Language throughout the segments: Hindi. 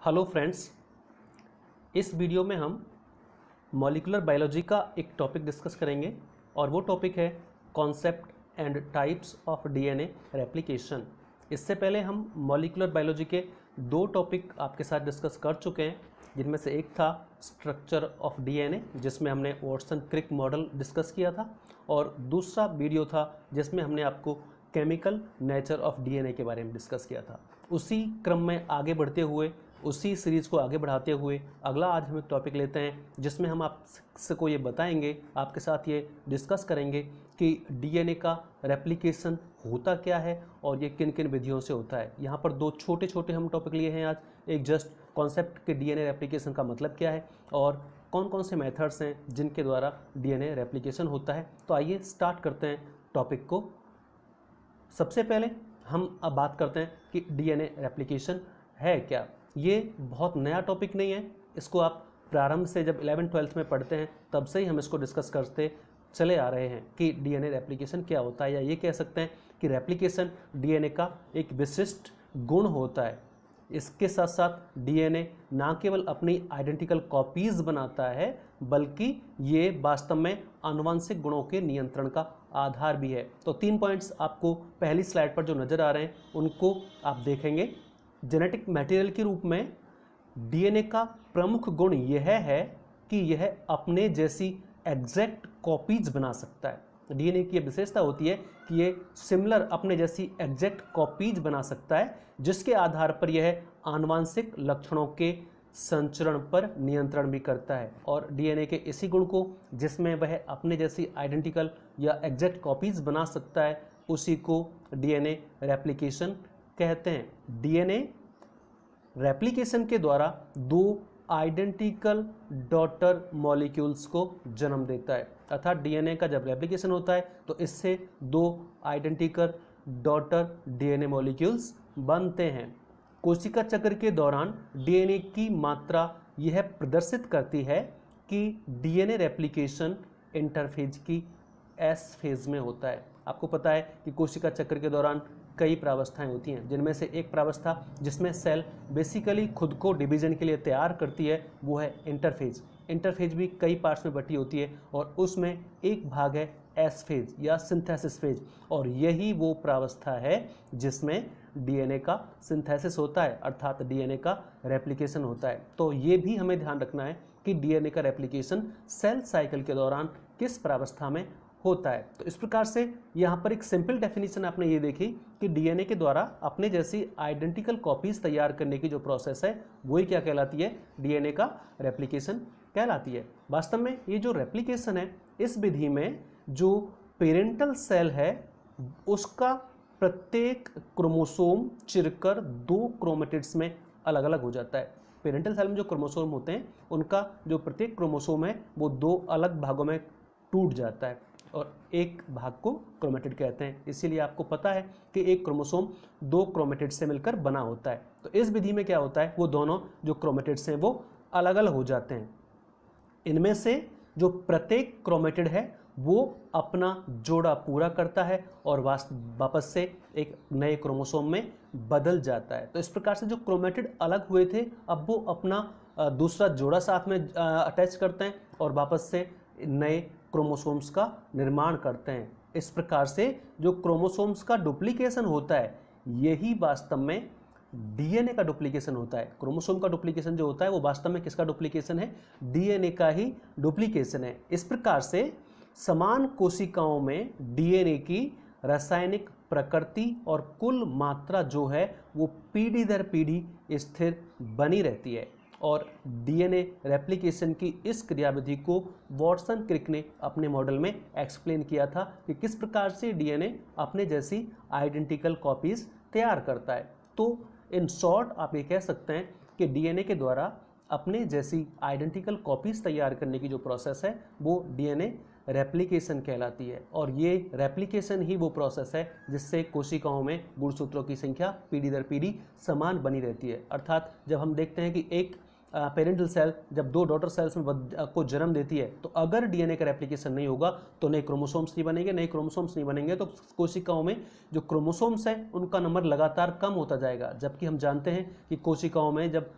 हेलो फ्रेंड्स, इस वीडियो में हम मॉलिक्यूलर बायोलॉजी का एक टॉपिक डिस्कस करेंगे और वो टॉपिक है concept and types of DNA replication. इससे पहले हम मॉलिक्यूलर बायोलॉजी के दो टॉपिक आपके साथ डिस्कस कर चुके हैं, जिनमें से एक था स्ट्रक्चर ऑफ डीएनए जिसमें हमने वाटसन क्रिक मॉडल डिस्कस किया था, और दूसरा वीडियो था जिसमें हमने आपको केमिकल नेचर ऑफ डीएनए के बारे में डिस्कस किया था। उसी क्रम में आगे बढ़ते हुए, उसी सीरीज़ को आगे बढ़ाते हुए अगला आज हम एक टॉपिक लेते हैं जिसमें हम आपको ये बताएंगे, आपके साथ ये डिस्कस करेंगे कि डीएनए का रेप्लिकेशन होता क्या है और ये किन किन विधियों से होता है। यहाँ पर दो छोटे छोटे हम टॉपिक लिए हैं आज। एक जस्ट कॉन्सेप्ट के डीएनए रेप्लिकेशन का मतलब क्या है और कौन कौन से मेथड्स हैं जिनके द्वारा डीएनए रेप्लिकेशन होता है। तो आइए स्टार्ट करते हैं टॉपिक को। सबसे पहले हम अब बात करते हैं कि डीएनए रेप्लिकेशन है क्या। ये बहुत नया टॉपिक नहीं है, इसको आप प्रारंभ से जब 11th-12th में पढ़ते हैं तब से ही हम इसको डिस्कस करते चले आ रहे हैं कि डीएनए रेप्लिकेशन क्या होता है, या ये कह सकते हैं कि रेप्लिकेशन डीएनए का एक विशिष्ट गुण होता है। इसके साथ साथ डीएनए ना केवल अपनी आइडेंटिकल कॉपीज़ बनाता है बल्कि ये वास्तव में आनुवंशिक गुणों के नियंत्रण का आधार भी है। तो 3 पॉइंट्स आपको पहली स्लाइड पर जो नज़र आ रहे हैं उनको आप देखेंगे। जेनेटिक मटेरियल के रूप में डीएनए का प्रमुख गुण यह है कि यह अपने जैसी एग्जैक्ट कॉपीज बना सकता है। डीएनए की यह विशेषता होती है कि यह सिमिलर अपने जैसी एग्जैक्ट कॉपीज बना सकता है, जिसके आधार पर यह आनुवंशिक लक्षणों के संचरण पर नियंत्रण भी करता है। और डीएनए के इसी गुण को, जिसमें वह अपने जैसी आइडेंटिकल या एग्जैक्ट कॉपीज बना सकता है, उसी को डीएनए रेप्लिकेशन कहते हैं। डीएनए रेप्लिकेशन के द्वारा दो आइडेंटिकल डॉटर मॉलिक्यूल्स को जन्म देता है। अर्थात डीएनए का जब रेप्लिकेशन होता है तो इससे दो आइडेंटिकल डॉटर डीएनए मॉलिक्यूल्स बनते हैं। कोशिका चक्र के दौरान डीएनए की मात्रा यह प्रदर्शित करती है कि डीएनए रेप्लिकेशन इंटरफेज की एस फेज में होता है। आपको पता है कि कोशिका चक्र के दौरान कई प्रावस्थाएं होती हैं, जिनमें से एक प्रावस्था जिसमें सेल बेसिकली खुद को डिवीजन के लिए तैयार करती है वो है इंटरफेज। इंटरफेज भी कई पार्ट्स में बटी होती है और उसमें एक भाग है एस फेज या सिंथेसिस फेज, और यही वो प्रावस्था है जिसमें डीएनए का सिंथेसिस होता है, अर्थात डीएनए का रेप्लिकेशन होता है। तो ये भी हमें ध्यान रखना है कि डीएनए का रेप्लिकेशन सेल साइकिल के दौरान किस प्रावस्था में होता है। तो इस प्रकार से यहाँ पर एक सिंपल डेफिनेशन आपने ये देखी कि डीएनए के द्वारा अपने जैसी आइडेंटिकल कॉपीज तैयार करने की जो प्रोसेस है वही क्या कहलाती है, डीएनए का रेप्लिकेशन कहलाती है। वास्तव में ये जो रेप्लिकेशन है, इस विधि में जो पेरेंटल सेल है उसका प्रत्येक क्रोमोसोम चिरकर दो क्रोमेटिड्स में अलग अलग हो जाता है। पेरेंटल सेल में जो क्रोमोसोम होते हैं उनका जो प्रत्येक क्रोमोसोम है वो दो अलग भागों में टूट जाता है और एक भाग को क्रोमेटिड कहते हैं। इसीलिए आपको पता है कि एक क्रोमोसोम दो क्रोमेटिड से मिलकर बना होता है। तो इस विधि में क्या होता है, वो दोनों जो क्रोमेटिड्स हैं वो अलग अलग हो जाते हैं। इनमें से जो प्रत्येक क्रोमेटिड है वो अपना जोड़ा पूरा करता है और वापस से एक नए क्रोमोसोम में बदल जाता है। तो इस प्रकार से जो क्रोमेटिड अलग हुए थे अब वो अपना दूसरा जोड़ा साथ में अटैच करते हैं और वापस से नए क्रोमोसोम्स का निर्माण करते हैं। इस प्रकार से जो क्रोमोसोम्स का डुप्लीकेशन होता है यही वास्तव में डीएनए का डुप्लीकेशन होता है। क्रोमोसोम का डुप्लीकेशन जो होता है वो वास्तव में किसका डुप्लीकेशन है, डीएनए का ही डुप्लीकेशन है। इस प्रकार से समान कोशिकाओं में डीएनए की रासायनिक प्रकृति और कुल मात्रा जो है वो पीढ़ी दर पीढ़ी स्थिर बनी रहती है। और डीएनए रेप्लिकेशन की इस क्रियाविधि को वाटसन क्रिक ने अपने मॉडल में एक्सप्लेन किया था कि किस प्रकार से डीएनए अपने जैसी आइडेंटिकल कॉपीज तैयार करता है। तो इन शॉर्ट आप ये कह सकते हैं कि डीएनए के द्वारा अपने जैसी आइडेंटिकल कॉपीज तैयार करने की जो प्रोसेस है वो डीएनए रेप्लिकेशन कहलाती है। और ये रेप्लिकेशन ही वो प्रोसेस है जिससे कोशिकाओं में गुणसूत्रों की संख्या पीढ़ी दर पीढ़ी समान बनी रहती है। अर्थात जब हम देखते हैं कि एक पेरेंटल सेल जब दो डॉटर सेल्स में को जन्म देती है, तो अगर डीएनए का रेप्लिकेशन नहीं होगा तो नए क्रोमोसोम्स नहीं बनेंगे, नए क्रोमोसोम्स नहीं बनेंगे तो कोशिकाओं में जो क्रोमोसोम्स हैं उनका नंबर लगातार कम होता जाएगा। जबकि हम जानते हैं कि कोशिकाओं में जब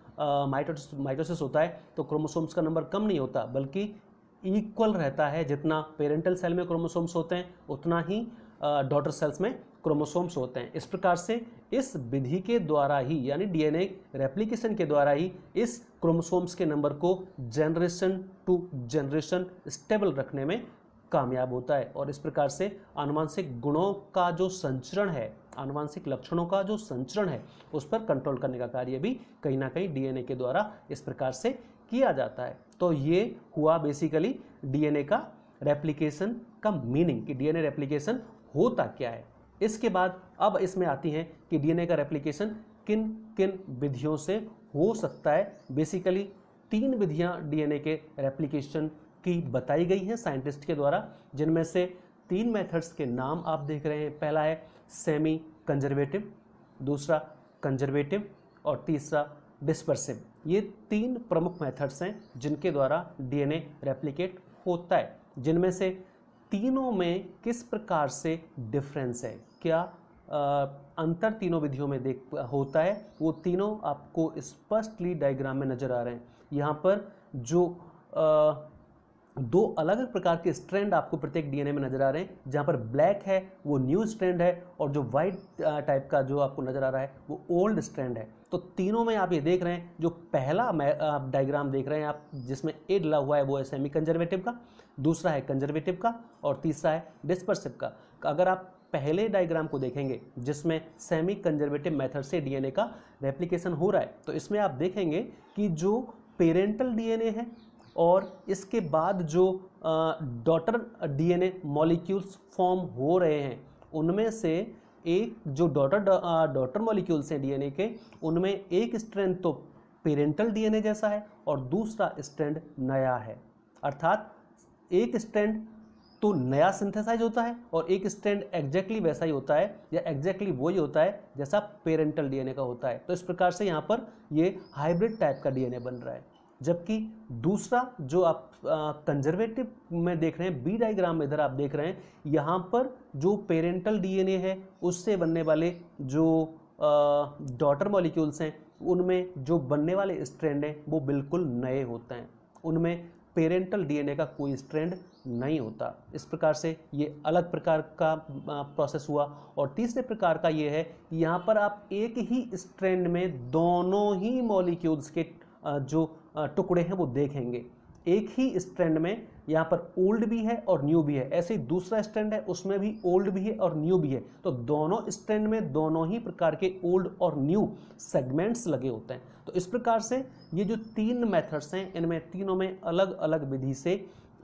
माइटोसिस होता है तो क्रोमोसोम्स का नंबर कम नहीं होता, बल्कि इक्वल रहता है। जितना पेरेंटल सेल में क्रोमोसोम्स होते हैं उतना ही डॉटर सेल्स में क्रोमोसोम्स होते हैं। इस प्रकार से इस विधि के द्वारा ही, यानी डीएनए रेप्लिकेशन के द्वारा ही, इस क्रोमोसोम्स के नंबर को जनरेशन टू जनरेशन स्टेबल रखने में कामयाब होता है। और इस प्रकार से आनुवंशिक गुणों का जो संचरण है, आनुवंशिक लक्षणों का जो संचरण है, उस पर कंट्रोल करने का कार्य भी कहीं ना कहीं डीएनए के द्वारा इस प्रकार से किया जाता है। तो ये हुआ बेसिकली डीएनए का रेप्लिकेशन का मीनिंग, कि डीएनए रेप्लिकेशन होता क्या है। इसके बाद अब इसमें आती हैं कि डीएनए का रेप्लिकेशन किन किन विधियों से हो सकता है। बेसिकली 3 विधियां डीएनए के रेप्लिकेशन की बताई गई हैं साइंटिस्ट के द्वारा, जिनमें से 3 मेथड्स के नाम आप देख रहे हैं। पहला है सेमी कंजर्वेटिव, दूसरा कंजर्वेटिव और तीसरा डिस्पर्सिव। ये 3 प्रमुख मेथड्स हैं जिनके द्वारा डीएनए रेप्लिकेट होता है। जिनमें से तीनों में किस प्रकार से डिफरेंस है, क्या अंतर तीनों विधियों में होता है, वो तीनों आपको स्पष्टली डायग्राम में नजर आ रहे हैं। यहाँ पर जो 2 अलग अलग प्रकार के स्ट्रैंड आपको प्रत्येक डीएनए में नजर आ रहे हैं। जहाँ पर ब्लैक है वो न्यू स्ट्रैंड है, और जो वाइट टाइप का जो आपको नजर आ रहा है वो ओल्ड स्ट्रैंड है। तो तीनों में आप ये देख रहे हैं, जो पहला डायग्राम देख रहे हैं आप, जिसमें ए डला हुआ है, वो है सेमी कंजर्वेटिव का, दूसरा है कंजर्वेटिव का, और तीसरा है डिस्पर्सिव का। अगर आप पहले डायग्राम को देखेंगे जिसमें सेमी कंजर्वेटिव मेथड से डीएनए का रेप्लिकेशन हो रहा है, तो इसमें आप देखेंगे कि जो पेरेंटल डीएनए है और इसके बाद जो डॉटर डीएनए मॉलिक्यूल्स फॉर्म हो रहे हैं, उनमें से एक जो डॉटर मॉलिक्यूल्स हैं डीएनए के, उनमें एक स्ट्रैंड तो पेरेंटल डीएनए जैसा है और दूसरा स्ट्रैंड नया है। अर्थात एक स्ट्रैंड तो नया सिंथेसाइज होता है और एक स्ट्रैंड एग्जैक्टली वैसा ही होता है, या एग्जैक्टली वही होता है जैसा पेरेंटल डीएनए का होता है। तो इस प्रकार से यहाँ पर ये हाइब्रिड टाइप का डीएनए बन रहा है। जबकि दूसरा जो आप कंजर्वेटिव में देख रहे हैं, बी डायग्राम में इधर आप देख रहे हैं, यहाँ पर जो पेरेंटल डीएनए है उससे बनने वाले जो डॉटर मॉलिक्यूल्स हैं, उनमें जो बनने वाले स्ट्रैंड हैं वो बिल्कुल नए होते हैं, उनमें पेरेंटल डीएनए का कोई स्ट्रैंड नहीं होता। इस प्रकार से ये अलग प्रकार का प्रोसेस हुआ। और तीसरे प्रकार का ये है कि यहाँ पर आप एक ही स्ट्रैंड में दोनों ही मॉलिक्यूल्स के जो टुकड़े हैं वो देखेंगे। एक ही स्ट्रैंड में यहाँ पर ओल्ड भी है और न्यू भी है, ऐसे ही दूसरा स्ट्रैंड है उसमें भी ओल्ड भी है और न्यू भी है। तो दोनों स्ट्रैंड में दोनों ही प्रकार के ओल्ड और न्यू सेगमेंट्स लगे होते हैं। तो इस प्रकार से ये जो 3 मेथड्स हैं, इनमें तीनों में अलग अलग विधि से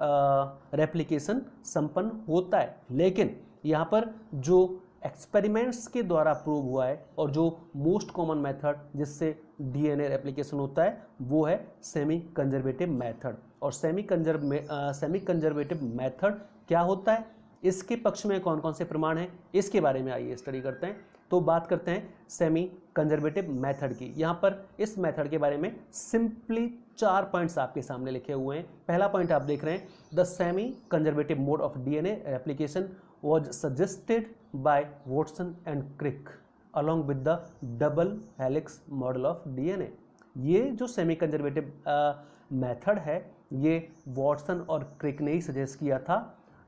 रेप्लिकेशन संपन्न होता है। लेकिन यहाँ पर जो एक्सपेरिमेंट्स के द्वारा प्रूव हुआ है और जो मोस्ट कॉमन मेथड जिससे डीएनए रेप्लिकेशन होता है वो है सेमी कंजर्वेटिव मेथड। और सेमी कंजर्वेटिव मेथड क्या होता है, इसके पक्ष में कौन कौन से प्रमाण हैं, इसके बारे में आइए स्टडी करते हैं। तो बात करते हैं सेमी कंजर्वेटिव मेथड की। यहाँ पर इस मेथड के बारे में सिंपली 4 पॉइंट्स आपके सामने लिखे हुए हैं। पहला पॉइंट आप देख रहे हैं, the semi conservative mode of DNA replication was suggested by Watson and Crick along with the double helix model of DNA। ये जो सेमी कंजर्वेटिव मेथड है ये वॉटसन और क्रिक ने ही सजेस्ट किया था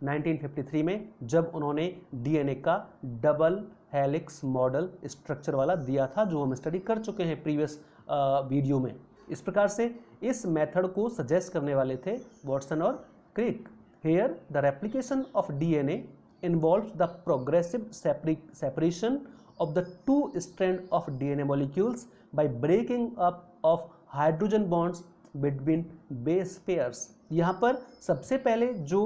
1953 में, जब उन्होंने डीएनए का डबल हेलिक्स मॉडल स्ट्रक्चर वाला दिया था, जो हम स्टडी कर चुके हैं प्रीवियस वीडियो में। इस प्रकार से इस मेथड को सजेस्ट करने वाले थे वॉटसन और Crick. Here the replication of DNA involves the progressive separation of the 2 strands of DNA molecules by breaking up of hydrogen bonds between base pairs। यहाँ पर सबसे पहले जो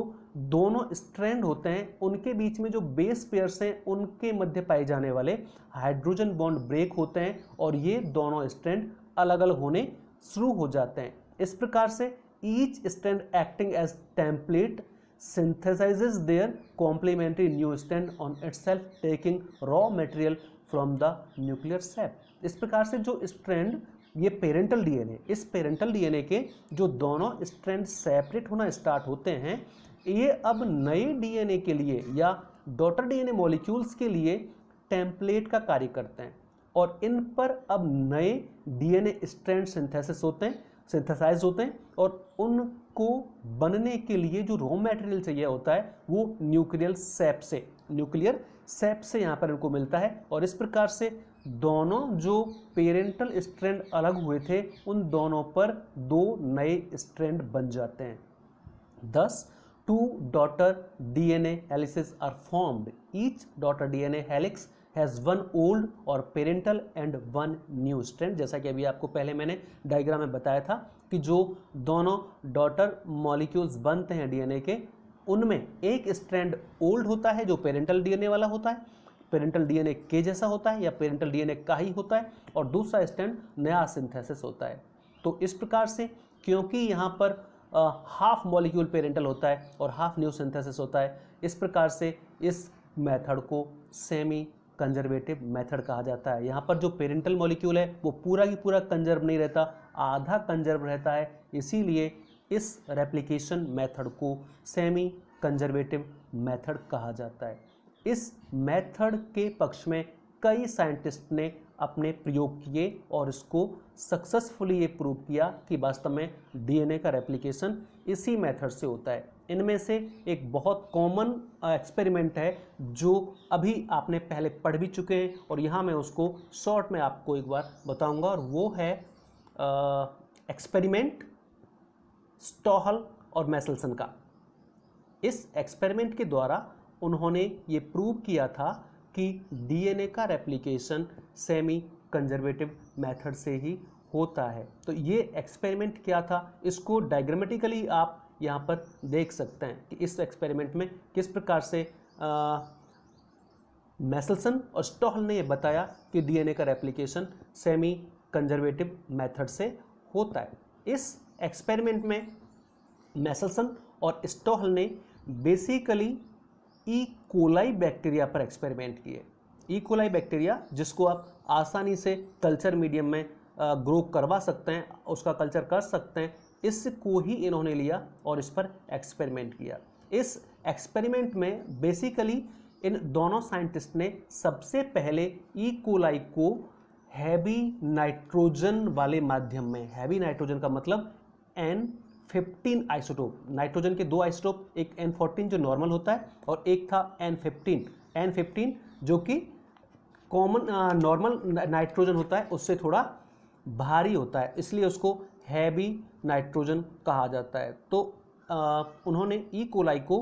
दोनों स्ट्रैंड होते हैं उनके बीच में जो बेस पेयर्स हैं उनके मध्य पाए जाने वाले हाइड्रोजन बॉन्ड ब्रेक होते हैं और ये दोनों स्ट्रैंड अलग अलग होने शुरू हो जाते हैं। इस प्रकार से each strand acting as template synthesizes their complementary new strand on itself taking raw material from the nuclear sap। इस प्रकार से जो स्ट्रैंड ये पेरेंटल डीएनए, इस पेरेंटल डीएनए के जो दोनों स्ट्रैंड सेपरेट होना स्टार्ट होते हैं, ये अब नए डीएनए के लिए या डॉटर डीएनए मॉलिक्यूल्स के लिए टेम्पलेट का कार्य करते हैं और इन पर अब नए डीएनए स्ट्रैंड सिंथेसाइज होते हैं और उनको बनने के लिए जो रॉ मटेरियल चाहिए होता है वो न्यूक्लियर सेप से यहाँ पर इनको मिलता है और इस प्रकार से दोनों जो पेरेंटल स्ट्रैंड अलग हुए थे उन दोनों पर दो नए स्ट्रैंड बन जाते हैं। Thus, two daughter DNA helices are formed. Each daughter DNA helix has one old or parental and one new strand. जैसा कि अभी आपको पहले मैंने डायग्राम में बताया था कि जो दोनों डॉटर मॉलिक्यूल्स बनते हैं डीएनए के, उनमें एक स्ट्रैंड ओल्ड होता है जो पेरेंटल डीएनए वाला होता है, पेरेंटल डीएनए के जैसा होता है या पेरेंटल डीएनए का ही होता है, और दूसरा स्ट्रैंड नया सिंथेसिस होता है। तो इस प्रकार से क्योंकि यहाँ पर हाफ मॉलिक्यूल पेरेंटल होता है और हाफ न्यू सिंथेसिस होता है, इस प्रकार से इस मेथड को सेमी कंजर्वेटिव मेथड कहा जाता है। यहाँ पर जो पेरेंटल मॉलिक्यूल है वो पूरा की पूरा कंजर्व नहीं रहता, आधा कंजर्व रहता है, इसीलिए इस रेप्लिकेशन मेथड को सेमी कंजर्वेटिव मेथड कहा जाता है। इस मेथड के पक्ष में कई साइंटिस्ट ने अपने प्रयोग किए और इसको सक्सेसफुली ये प्रूव किया कि वास्तव में डीएनए का रेप्लिकेशन इसी मेथड से होता है। इनमें से एक बहुत कॉमन एक्सपेरिमेंट है जो अभी आपने पहले पढ़ भी चुके हैं और यहाँ मैं उसको शॉर्ट में आपको एक बार बताऊंगा, और वो है एक्सपेरिमेंट स्टॉहल और मैसेल्सन का। इस एक्सपेरिमेंट के द्वारा उन्होंने ये प्रूव किया था कि डीएनए का रेप्लिकेशन सेमी कंजर्वेटिव मेथड से ही होता है। तो ये एक्सपेरिमेंट क्या था, इसको डायग्रामेटिकली आप यहाँ पर देख सकते हैं कि इस एक्सपेरिमेंट में किस प्रकार से मैसेल्सन और स्टॉहल ने ये बताया कि डीएनए का रेप्लिकेशन सेमी कंजर्वेटिव मेथड से होता है। इस एक्सपेरिमेंट में मैसेल्सन और स्टॉहल ने बेसिकली ई कोलाई बैक्टीरिया पर एक्सपेरिमेंट किए। ई कोलाई बैक्टीरिया जिसको आप आसानी से कल्चर मीडियम में ग्रो करवा सकते हैं, उसका कल्चर कर सकते हैं, इसको ही इन्होंने लिया और इस पर एक्सपेरिमेंट किया। इस एक्सपेरिमेंट में बेसिकली इन दोनों साइंटिस्ट ने सबसे पहले ई कोलाई को हैवी नाइट्रोजन वाले माध्यम में, हैवी नाइट्रोजन का मतलब N15 आइसोटोप, नाइट्रोजन के दो आइसोटोप, एक N14 जो नॉर्मल होता है और एक था N15 जो कि कॉमन नॉर्मल नाइट्रोजन होता है, उससे थोड़ा भारी होता है, इसलिए उसको हैवी नाइट्रोजन कहा जाता है। तो उन्होंने ई कोलाई को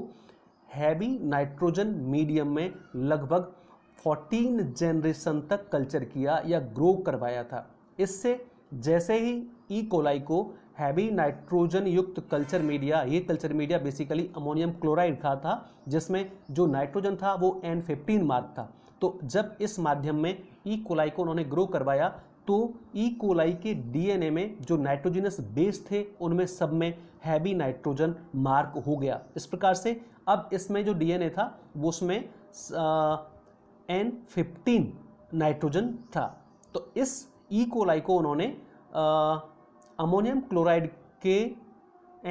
हैवी नाइट्रोजन मीडियम में लगभग 14 जनरेशन तक कल्चर किया या ग्रो करवाया था। इससे जैसे ही ई कोलाई को हैवी नाइट्रोजन युक्त कल्चर मीडिया, ये culture media basically ammonium chloride था जिसमें जो नाइट्रोजन था वो N15 मार्क था। तो जब इस माध्यम में ई कोलाई को उन्होंने ग्रो करवाया तो ई कोलाई के डीएनए में जो नाइट्रोजनस बेस थे उनमें सब में हैवी नाइट्रोजन मार्क हो गया। इस प्रकार से अब इसमें जो डीएनए था वो उसमें N15 नाइट्रोजन था। तो इस ई कोलाई को उन्होंने अमोनियम क्लोराइड के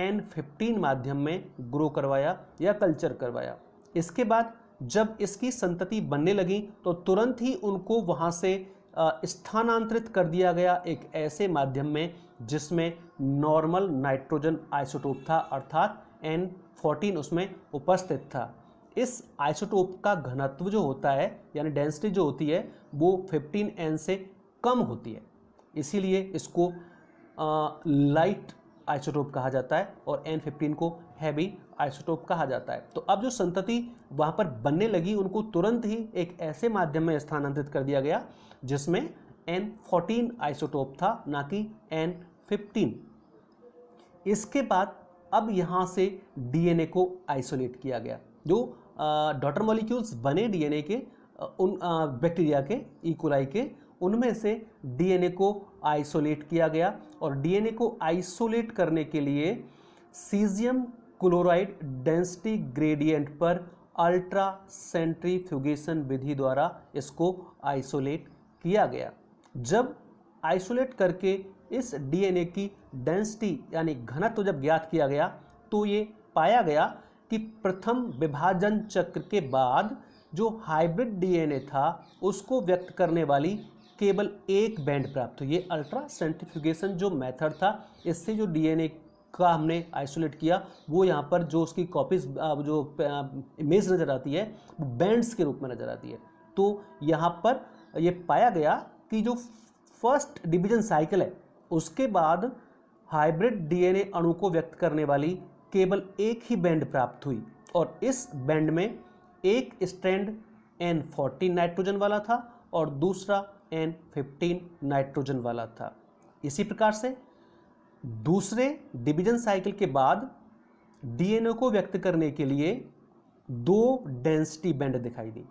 N15 माध्यम में ग्रो करवाया या कल्चर करवाया। इसके बाद जब इसकी संतति बनने लगी तो तुरंत ही उनको वहाँ से स्थानांतरित कर दिया गया एक ऐसे माध्यम में जिसमें नॉर्मल नाइट्रोजन आइसोटोप था, अर्थात N14 उसमें उपस्थित था। इस आइसोटोप का घनत्व जो होता है यानी डेंसिटी जो होती है वो 15N से कम होती है, इसीलिए इसको लाइट आइसोटोप कहा जाता है और N15 को हैवी आइसोटोप कहा जाता है। तो अब जो संतति वहाँ पर बनने लगी उनको तुरंत ही एक ऐसे माध्यम में स्थानांतरित कर दिया गया जिसमें N14 आइसोटोप था, ना कि N15। इसके बाद अब यहाँ से डीएनए को आइसोलेट किया गया। जो डॉटर मॉलिक्यूल्स बने डीएनए के उन बैक्टीरिया के, ई कोलाई के, उनमें से डीएनए को आइसोलेट किया गया और डीएनए को आइसोलेट करने के लिए सीजियम क्लोराइड डेंसिटी ग्रेडियंट पर अल्ट्रा सेंट्रीफ्यूगेशन विधि द्वारा इसको आइसोलेट किया गया। जब आइसोलेट करके इस डीएनए की डेंसिटी यानी घनत्व जब ज्ञात किया गया तो ये पाया गया कि प्रथम विभाजन चक्र के बाद जो हाइब्रिड डीएनए था उसको व्यक्त करने वाली केवल एक बैंड प्राप्त हुई। ये अल्ट्रा सेंट्रीफ्यूगेशन जो मेथड था, इससे जो डीएनए का हमने आइसोलेट किया वो यहाँ पर जो उसकी कॉपीज जो इमेज नज़र आती है वो बैंड्स के रूप में नज़र आती है। तो यहाँ पर ये पाया गया कि जो फर्स्ट डिवीजन साइकिल है उसके बाद हाइब्रिड डीएनए अणु को व्यक्त करने वाली केवल एक ही बैंड प्राप्त हुई और इस बैंड में एक स्ट्रैंड N14 नाइट्रोजन वाला था और दूसरा N15 नाइट्रोजन वाला था। इसी प्रकार से दूसरे डिवीजन साइकिल के बाद डीएनए को व्यक्त करने के लिए दो डेंसिटी बैंड दिखाई दी।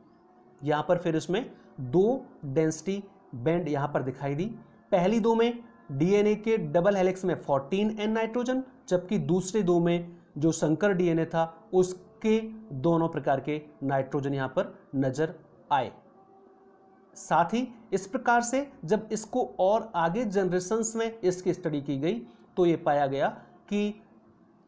यहाँ पर फिर इसमें दो डेंसिटी बैंड यहाँ पर दिखाई दी। पहली दो में डीएनए के डबल हेलिक्स में 14N नाइट्रोजन, जबकि दूसरे दो में जो संकर डीएनए था उसके दोनों प्रकार के नाइट्रोजन यहाँ पर नजर आए। साथ ही इस प्रकार से जब इसको और आगे जनरेशन्स में इसकी स्टडी की गई तो ये पाया गया कि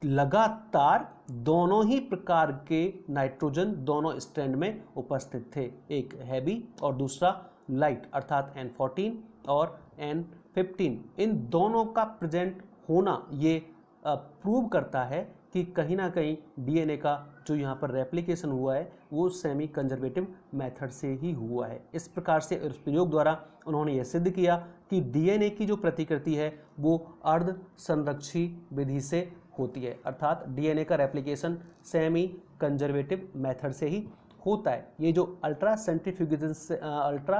लगातार दोनों ही प्रकार के नाइट्रोजन दोनों स्ट्रैंड में उपस्थित थे, एक हैवी और दूसरा लाइट अर्थात N14 और N15। इन दोनों का प्रेजेंट होना ये प्रूव करता है कि कहीं ना कहीं डीएनए का जो यहाँ पर रेप्लिकेशन हुआ है वो सेमी कंजर्वेटिव मेथड से ही हुआ है। इस प्रकार से इस प्रयोग द्वारा उन्होंने ये सिद्ध किया कि डीएनए की जो प्रतिकृति है वो अर्ध संरक्षी विधि से होती है, अर्थात डीएनए का रेप्लिकेशन सेमी कंजर्वेटिव मेथड से ही होता है। ये जो अल्ट्रा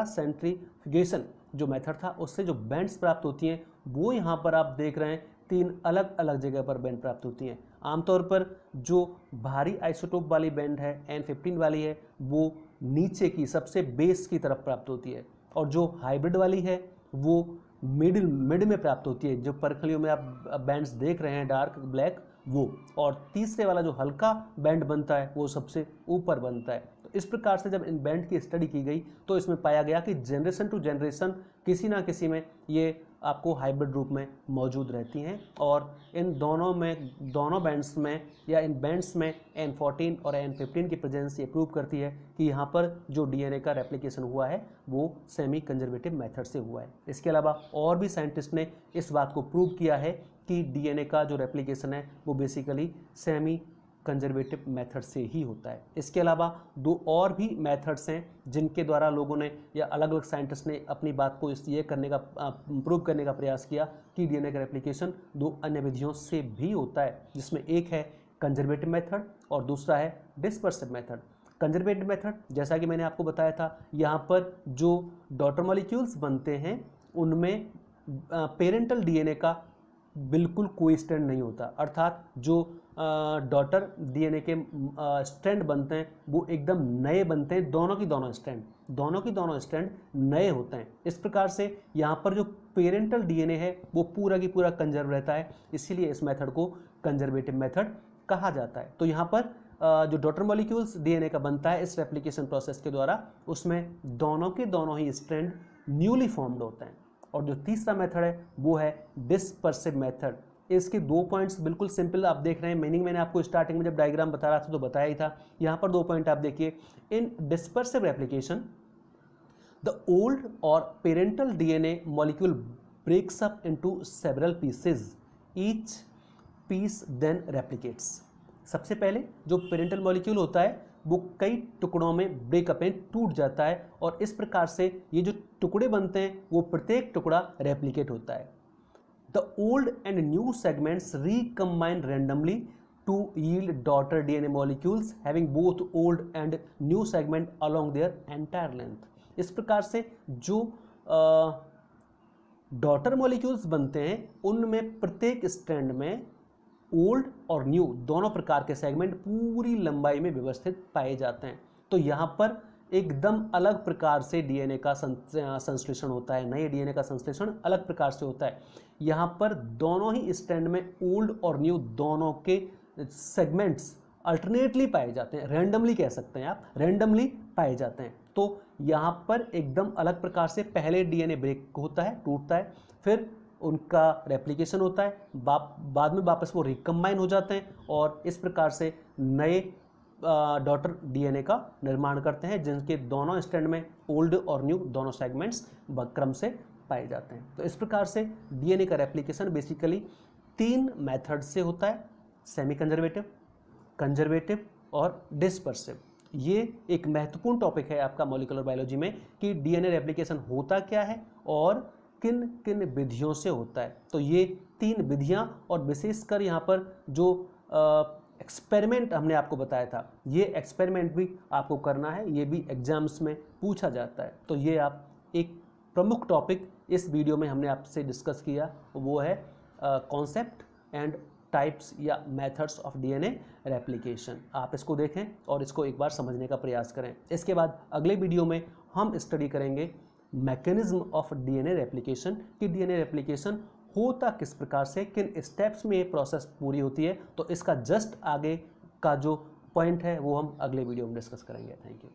सेंट्रीफ्यूगेशन जो मेथड था उससे जो बैंड्स प्राप्त होती हैं वो यहाँ पर आप देख रहे हैं तीन अलग अलग जगह पर बैंड प्राप्त होती हैं। आमतौर पर जो भारी आइसोटोप वाली बैंड है N15 वाली है वो नीचे की सबसे बेस की तरफ प्राप्त होती है और जो हाइब्रिड वाली है वो मिड में प्राप्त होती है। जो परखलियों में आप बैंड्स देख रहे हैं डार्क ब्लैक वो, और तीसरे वाला जो हल्का बैंड बनता है वो सबसे ऊपर बनता है। तो इस प्रकार से जब इन बैंड की स्टडी की गई तो इसमें पाया गया कि जनरेशन टू जनरेशन किसी ना किसी में ये आपको हाइब्रिड रूप में मौजूद रहती हैं और इन दोनों बैंड्स में या इन बैंड्स में N14 और N15 की प्रेजेंस ये प्रूव करती है कि यहाँ पर जो डीएनए का रेप्लिकेशन हुआ है वो सेमी कंजर्वेटिव मेथड से हुआ है। इसके अलावा और भी साइंटिस्ट ने इस बात को प्रूव किया है कि डीएनए का जो रेप्लिकेशन है वो बेसिकली सेमी कंजर्वेटिव मेथड से ही होता है। इसके अलावा दो और भी मेथड्स हैं जिनके द्वारा लोगों ने या अलग अलग साइंटिस्ट ने अपनी बात को ये करने का प्रूव करने का प्रयास किया कि डीएनए का रेप्लिकेशन दो अन्य विधियों से भी होता है, जिसमें एक है कंजर्वेटिव मेथड और दूसरा है डिस्पर्सिव मेथड। कंजर्वेटिव मेथड जैसा कि मैंने आपको बताया था, यहाँ पर जो डॉटर मॉलिक्यूल्स बनते हैं उनमें पेरेंटल डीएनए का बिल्कुल कोई स्ट्रैंड नहीं होता, अर्थात जो डॉटर डीएनए के स्ट्रैंड बनते हैं वो एकदम नए बनते हैं। दोनों की दोनों स्ट्रैंड नए होते हैं। इस प्रकार से यहाँ पर जो पेरेंटल डीएनए है वो पूरा की पूरा कंजर्व रहता है, इसीलिए इस मेथड को कंजर्वेटिव मेथड कहा जाता है। तो यहाँ पर जो डॉटर मॉलिक्यूल्स डीएनए का बनता है इस रेप्लिकेशन प्रोसेस के द्वारा, उसमें दोनों के दोनों ही स्ट्रैंड न्यूली फॉर्म्ड होते हैं। और जो तीसरा मेथड है वो है डिस्पर्सिव मेथड। इसके दो पॉइंट्स बिल्कुल सिंपल आप देख रहे हैं, मीनिंग मैंने आपको स्टार्टिंग में जब डायग्राम बता रहा था तो बताया ही था। यहाँ पर दो पॉइंट आप देखिए, in dispersive replication the old और parental DNA molecule breaks up into several pieces, each piece then replicates. सबसे पहले जो पेरेंटल मॉलिक्यूल होता है वो कई टुकड़ों में ब्रेकअप में टूट जाता है और इस प्रकार से ये जो टुकड़े बनते हैं वो प्रत्येक टुकड़ा रेप्लिकेट होता है। The old and new segments recombine randomly to yield daughter DNA molecules having both old and new segment along their entire length. इस प्रकार से जो डॉटर मॉलिक्यूल्स बनते हैं उनमें प्रत्येक स्ट्रैंड में ओल्ड और न्यू दोनों प्रकार के सेगमेंट पूरी लंबाई में व्यवस्थित पाए जाते हैं। तो यहाँ पर एकदम अलग प्रकार से डीएनए का संश्लेषण होता है, नए डीएनए का संश्लेषण अलग प्रकार से होता है। यहाँ पर दोनों ही स्ट्रैंड में ओल्ड और न्यू दोनों के सेगमेंट्स अल्टरनेटली पाए जाते हैं, रैंडमली कह सकते हैं आप, रैंडमली पाए जाते हैं। तो यहाँ पर एकदम अलग प्रकार से पहले डीएनए ब्रेक होता है, टूटता है, फिर उनका रेप्लिकेशन होता है, बाद में वापस वो रिकम्बाइन हो जाते हैं और इस प्रकार से नए डॉटर डीएनए का निर्माण करते हैं, जिनके दोनों स्टैंड में ओल्ड और न्यू दोनों सेगमेंट्स क्रम से पाए जाते हैं। तो इस प्रकार से डीएनए का रेप्लिकेशन बेसिकली 3 मेथड से होता है, सेमी कंजर्वेटिव, कंजर्वेटिव और डिस्पर्सिव। ये एक महत्वपूर्ण टॉपिक है आपका मॉलिक्यूलर बायोलॉजी में कि डीएनए रेप्लिकेशन होता क्या है और किन किन विधियों से होता है। तो ये 3 विधियां और विशेषकर यहाँ पर जो एक्सपेरिमेंट हमने आपको बताया था, ये एक्सपेरिमेंट भी आपको करना है, ये भी एग्जाम्स में पूछा जाता है। तो ये आप एक प्रमुख टॉपिक इस वीडियो में हमने आपसे डिस्कस किया, वो है कॉन्सेप्ट एंड टाइप्स या मेथड्स ऑफ डीएनए रेप्लिकेशन। आप इसको देखें और इसको एक बार समझने का प्रयास करें। इसके बाद अगले वीडियो में हम स्टडी करेंगे मैकेनिज्म ऑफ डीएनए रेप्लिकेशन, कि डीएनए रेप्लिकेशन होता किस प्रकार से, किन स्टेप्स में ये प्रोसेस पूरी होती है। तो इसका जस्ट आगे का जो पॉइंट है वो हम अगले वीडियो में डिस्कस करेंगे। Thank you.